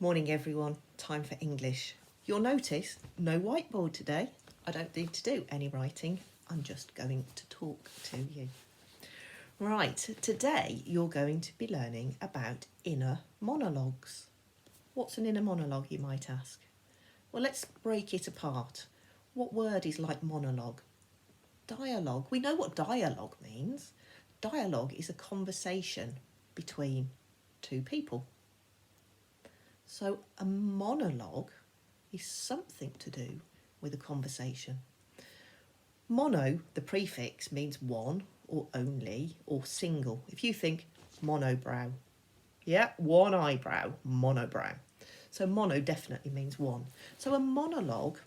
Morning everyone, time for English. You'll notice no whiteboard today. I don't need to do any writing, I'm just going to talk to you. Right, today you're going to be learning about inner monologues. What's an inner monologue, you might ask? Well, let's break it apart. What word is like monologue? Dialogue. We know what dialogue means. Dialogue is a conversation between two people. So a monologue is something to do with a conversation. Mono, the prefix, means one or only or single. If you think monobrow, yeah, one eyebrow, monobrow. So mono definitely means one. So a monologue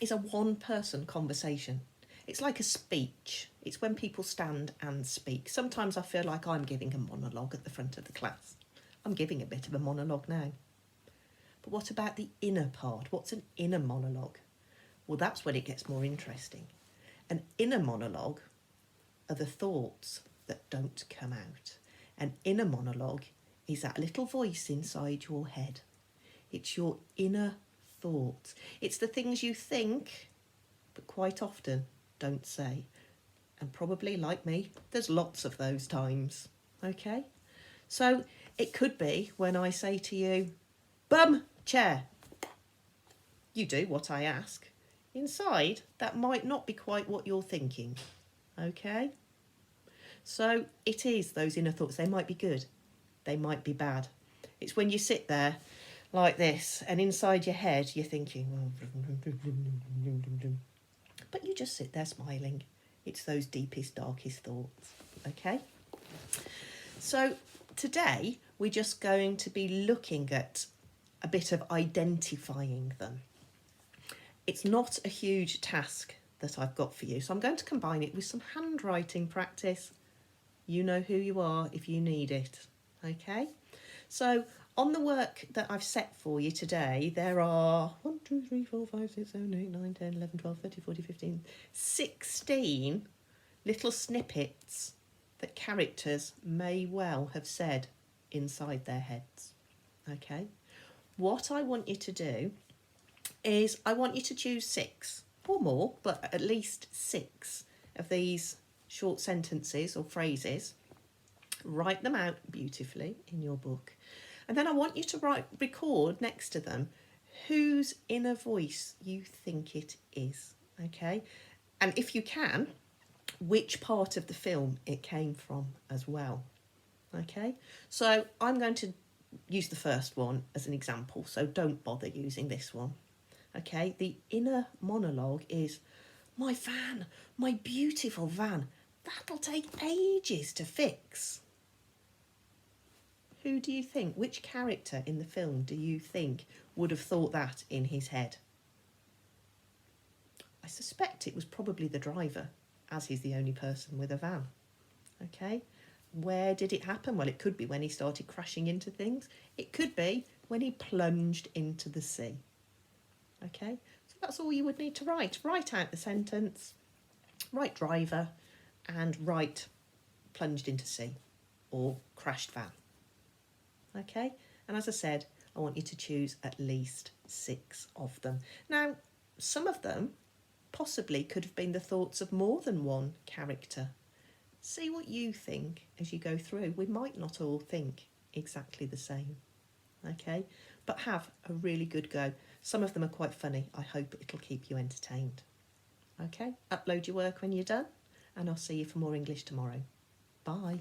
is a one-person conversation. It's like a speech. It's when people stand and speak. Sometimes I feel like I'm giving a monologue at the front of the class. I'm giving a bit of a monologue now. But what about the inner part? What's an inner monologue? Well, that's when it gets more interesting. An inner monologue are the thoughts that don't come out. An inner monologue is that little voice inside your head. It's your inner thoughts. It's the things you think, but quite often don't say. And probably, like me, there's lots of those times, okay? So it could be when I say to you, bum, chair. You do what I ask. Inside, that might not be quite what you're thinking, okay? So it is those inner thoughts. They might be good, they might be bad. It's when you sit there like this and inside your head you're thinking, but you just sit there smiling. It's those deepest, darkest thoughts, okay? So today we're just going to be looking at a bit of identifying them. It's not a huge task that I've got for you, so I'm going to combine it with some handwriting practice. You know who you are if you need it, okay? So on the work that I've set for you today, there are 1, 2, 3, 4, 5, 6, 7, 8, 9, 10, 11, 12, 13, 14, 15, 16 little snippets that characters may well have said inside their heads, okay? What I want you to do is I want you to choose 6 or more, but at least 6 of these short sentences or phrases. Write them out beautifully in your book. And then I want you to record next to them whose inner voice you think it is, okay? And if you can, which part of the film it came from as well, okay? So I'm going to use the first one as an example, so don't bother using this one, okay? The inner monologue is, my van, my beautiful van, that'll take ages to fix. Who do you think, which character in the film do you think would have thought that in his head? I suspect it was probably the driver, as he's the only person with a van, okay? Where did it happen? Well, it could be when he started crashing into things. It could be when he plunged into the sea, okay? So that's all you would need to write. Write out the sentence, write driver, and write plunged into sea or crashed van, okay? And as I said, I want you to choose at least 6 of them. Now, some of them possibly could have been the thoughts of more than one character. See what you think as you go through. We might not all think exactly the same, okay? But have a really good go. Some of them are quite funny. I hope it'll keep you entertained, okay? Upload your work when you're done, and I'll see you for more English tomorrow. Bye.